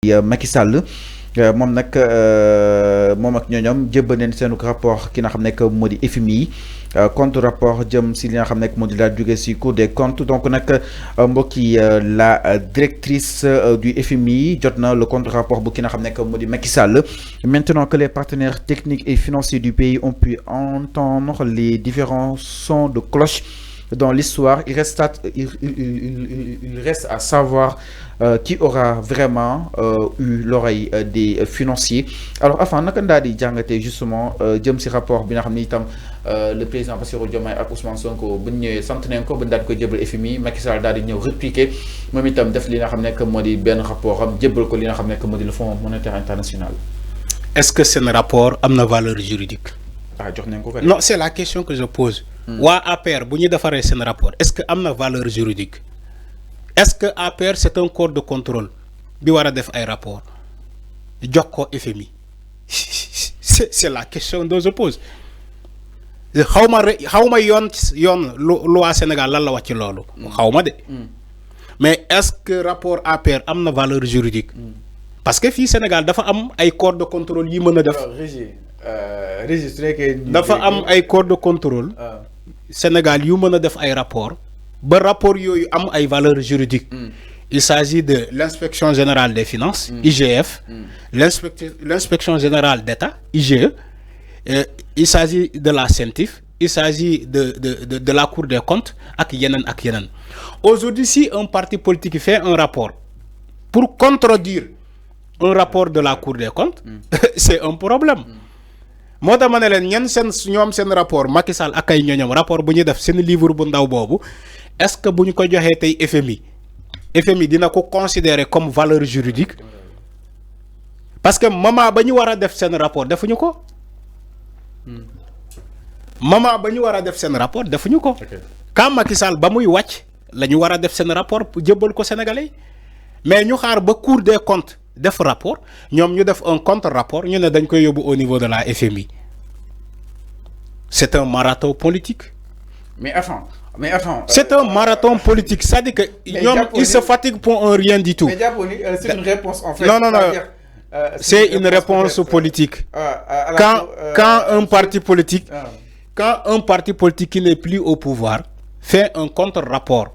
Macky Sall moom nag moom ak ñooñoom jébbal neen seen rapport ki nga xam nekk moo di FMI compte rapport jëm si li nga xam nekk moo di laa jóge si Cour des comptes donc nag mbokk yi la directrice du FMI jot na le compte rapport bu ki nga xam nekk moo di Macky Sall maintenant que les partenaires techniques et financiers du pays ont pu entendre les différents sons de cloche dans l'histoire, il reste à savoir qui aura vraiment eu l'oreille des financiers. Alors, enfin, naka ndaa di jàngatee justement jëm si rapport bi nga xam ni itam le président Bassirou Diomaye ak Ousmane Sonko bu ñu ñëwee sant nañ ko ba ñu daal di ko jébal FMI Macky Sall daal di ñëw répliquer moom itam def li nga xam nekk moo di benn rapport am jébal ko li nga xam nekk moo di le Fonds monétaire international. Est-ce que c'est un rapport am na valeur juridique? Ah, jox nañ ko non, c'est la question que je pose. Waa APR bu ñu defaree seen rapport est-ce que am na valeur juridique? Est-ce que APR c'est un corps de contrôle bi war a def ay rapport jox ko FMI? C'est la question que je pose. xawma yoon loi Sénégal lan la wax ci loolu. xawma de. Mais est-ce que rapport APR am na valeur juridique? Parce que fii Sénégal dafa am ay corps de contrôle yi mën a def. dafa am ay corps de contrôle. Sénégal yu mën a def ay rapport ba rapport yooyu am ay valeur juridique. Il s'agit de l'inspection générale des finances, IGF, l'inspection générale d'État, IGE, il s'agit de la CENTIF, il s'agit de la Cour des comptes ak yenen ak yenen. Aujourd'hui, si un parti politique fait un rapport pour contredire un rapport de la Cour des comptes, c'est un problème. moo tax ma ne leen ñen ñoom seen rapport Macky Sall ak ay ñoñom rapport bu ñuy def seen livre bu ndaw boobu est-ce que bu ñu ko joxee tey FMI dina ko considérer comme valeur juridique parce que moment ba ñu war a def seen rapport defuñu ko. moment ba ñu war a def seen rapport defuñu ko. quand Macky Sall ba muy wàcc la ñu war a def seen rapport jébbal ko Sénégalais mais ñu xaar ba Cour des comptes def rapport ñoom ñu def un contre-rapport ñu ne dañ koy yóbbu au niveau de la FMI. C'est un marathon politique. Mais attends. C'est un marathon politique, c'est-à-dire que ils se fatiguent pour un rien du tout. Mais c'est une réponse en fait. Non. C'est une réponse politique. Quand un parti politique, qui n'est plus au pouvoir fait un contre-rapport,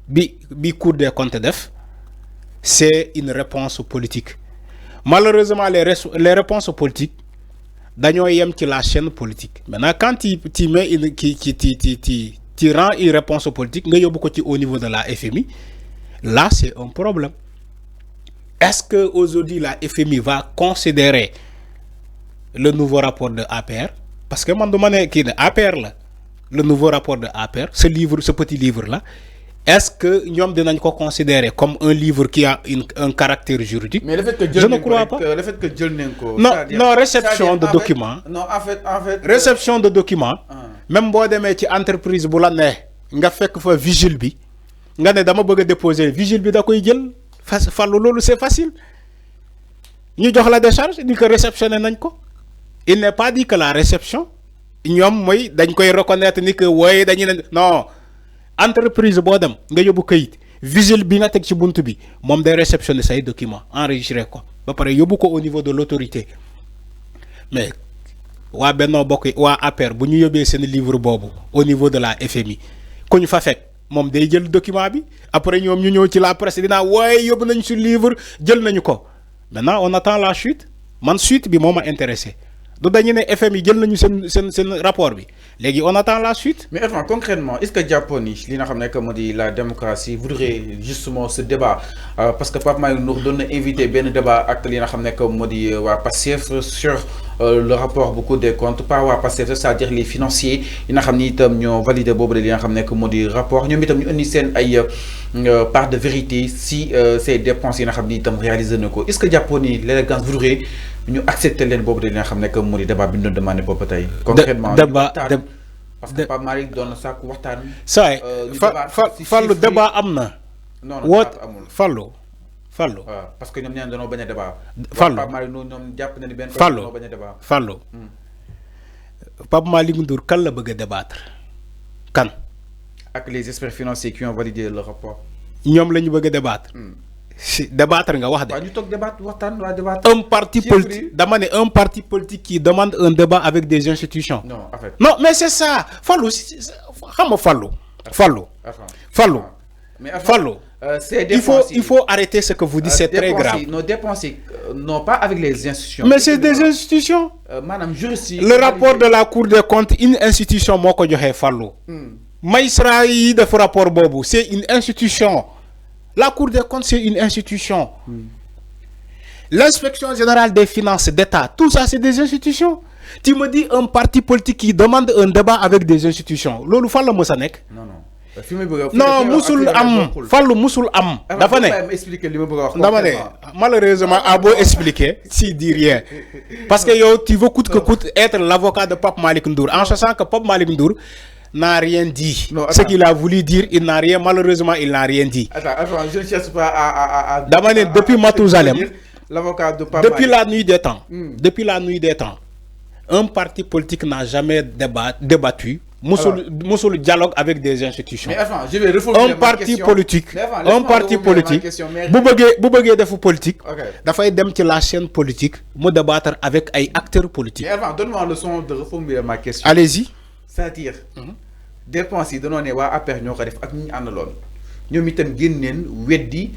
bi Cour des comptes def, c'est une réponse politique. Malheureusement, les réponses politiques, dañoo yem ci la chaîne politique. Maintenant, quand tu mets tu rends une réponse politique, nga yóbbu ko ci au niveau de la FMI, là c'est un problème. Est-ce que aujourd'hui la FMI va considérer le nouveau rapport de APR? Parce que man duma ne kii ne APR la, le nouveau rapport de APR, ce petit livre là. Est-ce que ñoom dinañ ko considérer comme un livre qui a un caractère juridique? Mais le fait que je ne crois pas. Le fait que jël nañ ko. Non, réception de documents. Non, en fait. Réception de documents. Même boo demee ci entreprise bu la ne nga fekk fa vigile bi nga ne dama bëgg a déposer vigile bi da koy jël fallu loolu c'est facile. ñu jox la décharge di ko réceptionner nañ ko. Il n'est pas dit que la réception ñoom mooy dañ koy reconnaître ni que wooye dañuy ne non. Entreprise boo dem nga yóbbu kayit vigile bi nga teg ci buntu bi moom day réceptionner say documents enregistré ko ba pare yóbbu ko au niveau de l'autorité mais waa Benno Bokk waa APR bu ñu yóbbee seen livre boobu au niveau de la FMI ku ñu fa fekk moom day jël document bi après ñoom ñu ñëw ci la presse dinaa waaye yóbbu nañ ci livre jël nañu ko maintenant on attend la suite man suite bi moo ma intéressé du dañu ne FMI jël nañu seen rapport bi léegi on attend la suite. Mais enfin concrètement est-ce que Japon yi li nga xam ne que moo di la démocratie voudrait justement ce débat parce que Pape Malick Ndour doon na invité benn débat ak li nga xam ne que moo di waa Pastef sur le rapport bu Cour des comptes pas waa Pastef c'est-à-dire les financiers yi nga xam ni itam ñoo validé boobu de li nga xam ne que moo di rapport ñoom itam ñu indi seen ay part de vérité si ces dépenses yi nga xam ni itam réalisé na ko est-ce que Japon yi l'élégance voudrait ñu accepter leen boobu de li nga xam ne que moo di débat bi ñu doon demandé boobu tey. concrètement parce que Pape Malick doon na sàkku waxtaan. saa fallu débat am na. non amul fallu. waaw parce que ñoom ñoo dañoo bañ a débat. fallu Pape Malick ñoom jàpp na ni benn. fallu dañoo bañ a débat. fallu Pape Malick Ndour kan la bëgg a débattre kan. ak les experts financiers qui ont validé le rapport. ñoom la ñu bëgg a débattre. débattre nga wax de. ñu tok débattre waxtaan waa débattre. Un parti politique dama ne un parti politique qui demande un débat avec des institutions. Non en fait. Non mais c'est ça Fallou xam nga Fallou. Mais Fallou. Il faut arrêter ce que vous dites, c'est très grave. Nos dépenses, non pas avec les institutions. Mais c'est des institutions. Madame juriste. Le rapport de la Cour des comptes, une institution, moi, que je Fallou. Maïsra yi def rapport bobu, c'est une institution. La Cour des comptes, c'est une institution. L'inspection générale des finances d'État, tout ça, c'est des institutions. Tu me dis un parti politique qui demande un débat avec des institutions. Lolu Fallou mo sa nek? Non. Non, musul am. Fallou musul am. Dafa ne. Malheureusement, Abo expliquer, s'il dit rien. Parce que yo, tu veux coûte que coûte être l'avocat de Pape Malick Ndour, en sachant que Pape Malick Ndour n'a rien dit. Non, ce qu'il a voulu dire, il n'a rien, malheureusement, il n'a rien dit. Attends, je ne cherche pas à Damane, depuis Matousalem, l'avocat de Pape depuis la nuit des temps, depuis la nuit des temps, un parti politique n'a jamais débattu. Moussoul dialogue avec des institutions. Mais enfin, je vais reformuler un parti politique, un parti politique, vous voulez des politique, d'affaire dem ci la chaîne politique, me débattre avec des acteurs politiques. Mais avant, donne-moi le son de reformuler ma question. Allez-y. C'est-à-dire, dépenses yi dañoo ne waa APR ñoo ko def ak ñi àndaloon ñoom itam génn neen weddi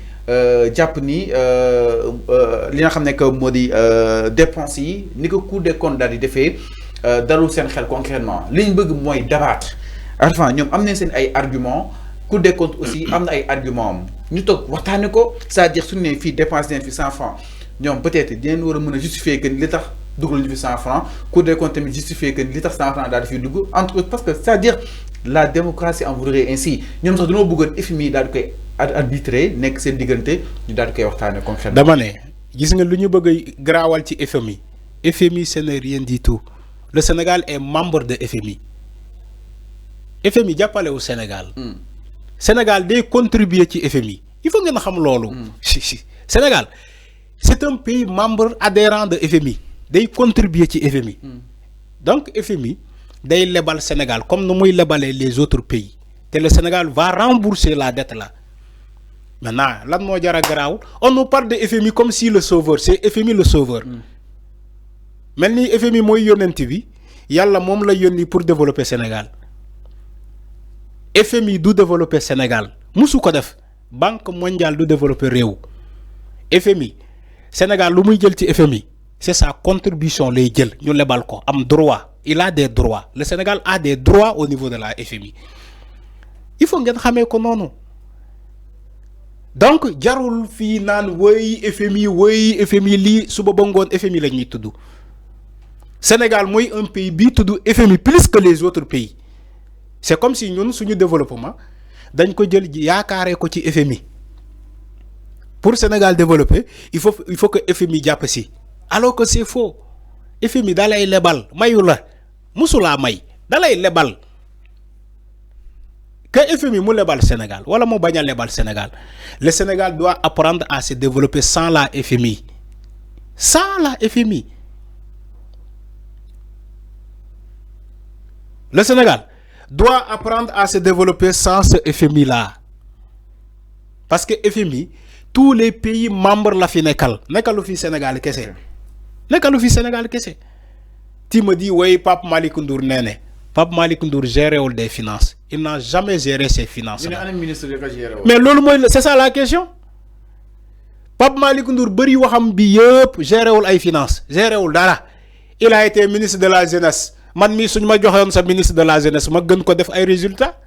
jàpp ni li nga xam ne que moo di dépenses yi ni ko Cour des comptes daal di defee dalul seen xel concrètement li ñu bëgg mooy débattre. Enfin ñoom am nañ seen ay arguments Cour des comptes aussi am na ay arguments ñu toog waxtaane ko c'est-à-dire suñu ne fii dépense nañ fi 100 francs ñoom peut-être dinañ war a mën a justifier que li tax dugal ñu fi 100 francs Cour des comptes tamit justifier que li tax 100 francs daal di fi dugg entre autres parce que c'est-à-dire la démocratie en voudrait ainsi ñoom sax dañoo bëggoon FMI daal di koy arbitrer nekk seen diggante ñu daal di koy waxtaane concrètement. dama ne gis nga lu ñu bëgg a garaawal ci FMI FMI ce n'est rien du tout. Le Sénégal est membre de FMI. FMI jàppale au Sénégal. Sénégal day contribuer ci FMI. Il faut que nous sachions lolu. Sénégal, c'est un pays membre adhérent de FMI. Day contribuer ci FMI. Donc FMI day lebal Sénégal comme nous muy lebalé les autres pays. Et le Sénégal va rembourser la dette là. Maintenant, lan mo jara graw, on nous parle de FMI comme si le sauveur, c'est FMI le sauveur. mel ni FMI mooy yónnent bi yàlla moom la yónni pour développer Sénégal FMI du développer Sénégal musu ko def Banque mondiale du développer réew FMI Sénégal lu muy jël ci FMI c'est sa contribution lay jël ñu lebal ko am droit il a des droits le Sénégal a des droits au niveau de la FMI il faut ngeen xamee ko noonu donc jarul fii naan woy FMI lii suba ba ngoon FMI la ñuy tudd Sénégal mooy un pays bi tudd FMI plus que les autres pays c'est comme si ñun suñu développement dañ ko jël yaakaaree ko ci FMI pour Sénégal développer il faut que FMI jàpp si alors que c'est faux FMI da lay lebal mayu la musulaa may da lay lebal que FMI mu lebal Sénégal wala mu bañ a lebal Sénégal le Sénégal doit apprendre à se développer sans la FMI sans la FMI. Le Sénégal doit apprendre à se développer sans ce FMI-là. Parce que FMI, tous les pays membres la fi nekkal fi Sénégal kese. Nekkalu fi Sénégal kese. Tu me dis, oui, Pape Malick Ndour néné. Pape Malick Ndour gère des finances. Il n'a jamais géré ses finances. Mais c'est ça la question. Pape Malick Ndour bari waxam bi yépp géré ay finances. Géré dara. Il a été ministre de la jeunesse. Man mi suñ ma joxoon sa ministre de la jeunesse ma gën ko def ay résultats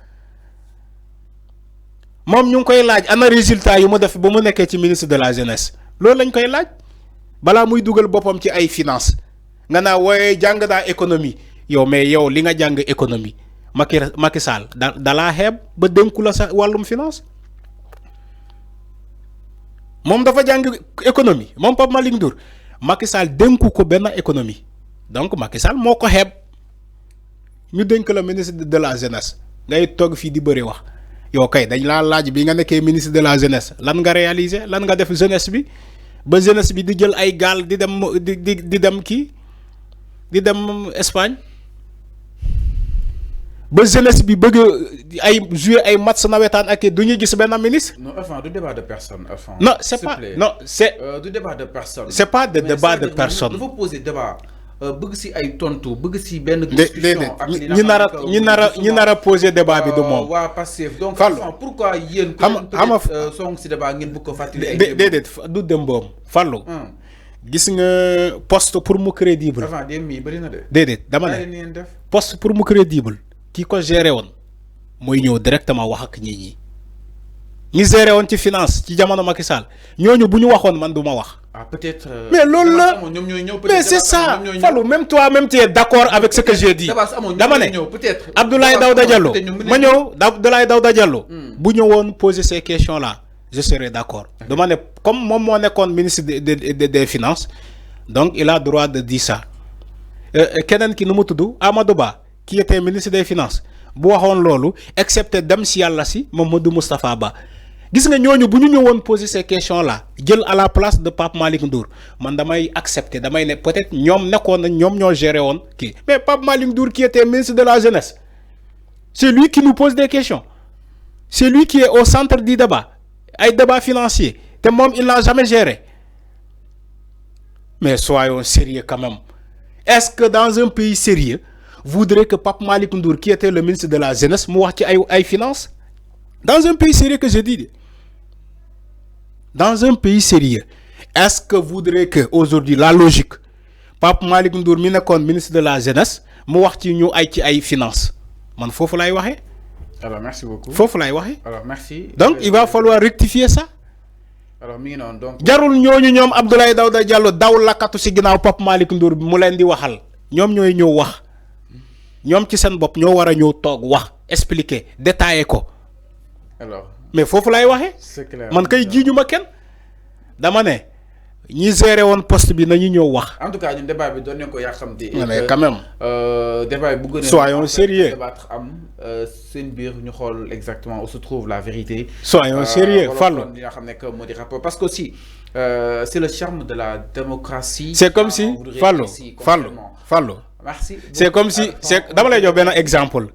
moom ñu ngi koy laaj ana résultats yu ma def ba mu nekkee ci ministre de la jeunesse loolu lañ koy laaj balaa muy dugal boppam ci ay finance nga naa wooye jàng daa économie yow mais yow li nga jàng économie Macky Sall dalaa xeeb ba dénku la sa wàllum finance moom dafa jàng économie moom Pape Malick Ndour Macky Sall dénku ko benn économie donc Macky Sall moo ko xeeb ñu dénk la ministre de la jeunesse ngay toog fii di bëri wax yow kay dañ laa laaj bi nga nekkee ministre de la jeunesse lan nga réaliser lan nga def jeunesse bi ba jeunesse bi di jël ay gaal di dem kii di dem Espagne ba jeunesse bi bëgg ay jouer ay match nawetaan ak du ñu gis benn ministre. non enfin du débat de personne enfin. non c'est pas non c'est du débat de personne. c'est pas de débat de personne. dafa poser débat bëgg si ay tontu bëgg si benn discussion ak ñi nara poser débat bi du moom. waa Pastef donc enfin pourquoi yéen peut-être song si débat ngeen bëgg ko fàttali ay déedéet du dem boom Fallou gis nga poste pour mu crédible. avant dem mi bari na de. déedéet dama ne poste pour mu crédible ki ko géré woon mooy ñëw directement wax ak ñi ñi géré woon ci finance ci jamono Macky Sall ñooñu bu ñu waxoon man du ma wax. ah peut-être. mais loolu la mais c'est ça Fallou même toi même tu es d'accord avec ce que j'ai dit. dama ne Abdoulaye Daouda Diallo ma ñëw Abdoulaye Daouda Diallo. bu ñëwoon poser ces questions là je serais d'accord. dama ne comme moom moo nekkoon ministre des finances donc il a droit de dire ça keneen ki nu mu tudd Amadou Ba qui était ministre des finances bu waxoon loolu excepté dem si yàlla si Mamadou Moustapha Ba. gis nga ñooñu bu ñu ñëwoon poser ces questions là jël à la place de Pape Malick Ndour man damay accepter damay ne peut-être ñoom nekkoon na ñoom ñoo géré woon kii mais Pape Malick Ndour qui était ministre de la jeunesse c'est lui qui nous pose des questions c'est lui qui est au centre du débat ay débat financier te moom il n'a jamais géré mais soyons sérieux quand même est-ce que dans un pays sérieux voudrait que Pape Malick Ndour qui était le ministre de la jeunesse mu wax ci ay finances dans un pays sérieux que je dis dans un pays sérieux est-ce que voudrait que aujourd'hui la logique Pape Malick Ndour mi nekkoon ministre de la jeunesse mu wax ci ñu ay finances man foofu lay waxee. alors merci beaucoup foofu lay waxee. alors merci. donc il va falloir rectifier ça. alors mi ngi noonu donc. jarul ñooñu ñoom Abdoulaye Daouda Diallo daw lakkatu si ginnaaw Pape Malick Ndour mu leen di waxal ñoom ñooy ñëw wax ñoom ci seen bopp ñoo war a ñëw toog wax expliquer détailler ko. alors mais foofu lay waxee. c'est clair man kay jiiñu ma kenn dama ne ñi géré woon poste bi nañu ñëw wax. en tout cas ñun débat bi doon nañu ko yàqamti. mais quand même. débat bi bu gën a. soyons sérieux débattre am seen biir ñu xool exactement où se trouve la vérité. soyons sérieux Fallou. li nga xam ne que moo di rapport parce que aussi c'est le charme de la démocratie. c'est comme si Fallou. merci. c'est comme si dama lay jox benn exemple.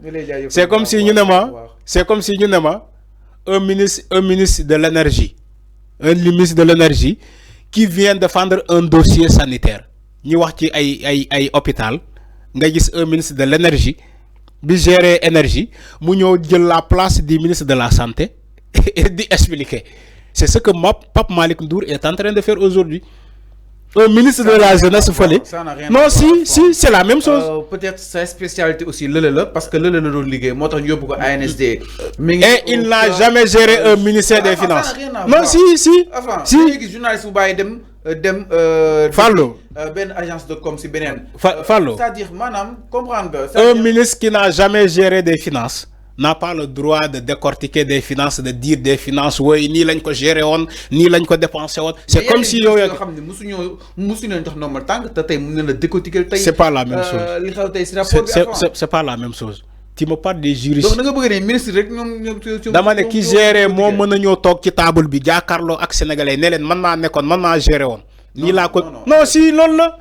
c'est comme si ñu ne ma un ministre de l'énergie un ministre de l'énergie qui vient défendre un dossier sanitaire ñu wax ci ay hôpital nga gis un ministre de l'énergie bi gérer énergie mu ñëw jël la place du ministre de la santé et di expliquer c'est ce que Pape Malick Ndour est en train de faire aujourd'hui. Un ministre de la jeunesse fallait. Non, si, c'est la même chose. Peut-être sa spécialité aussi, parce que le ligue, moi, je suis à ANSD. Et il n'a jamais géré un ministère des Finances. Non, si. Journaliste Fallou. Ben agence de com si benen. Fallou. C'est-à-dire, madame, comprendre. Un ministre qui n'a jamais géré des finances n'a pas le droit de décortiquer des finances, de dire des finances, oui, ni l'on géré on, ni l'on dépensé on. C'est comme si c'est pas la même chose. C'est pas la même chose. Tu me parles des juristes. Donc, dama qui gère mon meññoo tok ci table bi jaakarlo ak sénégalais ne len man ma nekkon man ma géré won. Ni la ko non si lool la.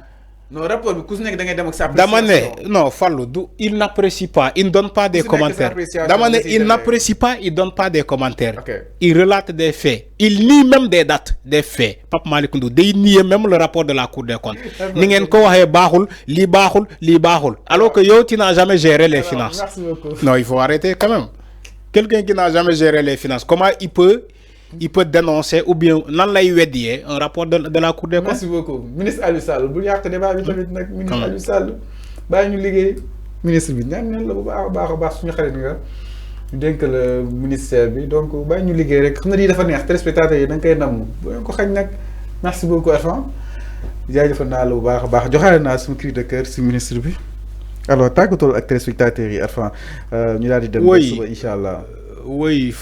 Non, rapport bi ku nek da ngay dem ak sa appréciation. Non, Fallou, il n'apprécie pas, il ne donne pas des commentaires. Damane, il n'apprécie pas, il ne donne pas des commentaires. Okay. Il relate des faits. Il nie même des dates, des faits. Pape Malick Ndour, il nie même le rapport de la Cour des comptes. Ni ngeen ko waxe baxul, li baxul. Alors que yow tu n'as jamais géré les finances. Merci beaucoup. Non, il faut arrêter quand même. Quelqu'un qui n'a jamais géré les finances, comment il peut dénoncer ou bien nan lay weddi un rapport de la Cour des comptes. Merci beaucoup ministre Aliou Sall bu yàq débat bi tamit nag ministre Aliou Sall bàyyi ñu liggéey ministre bi ñaan la bu baax suñu xarit nga ñu dénk le ministère bi donc bàyyi ñu liggéey rek xam na lii dafa neex téléspectateurs yi da nga koy namm bu ko xañ nag merci beaucoup Arfan jaajëfal naa la bu baax joxaale naa suñu cri de cœur si ministre bi alors tàggatool ak téléspectateurs yi Arfan ñu daal di dem suba incha allah. Oui.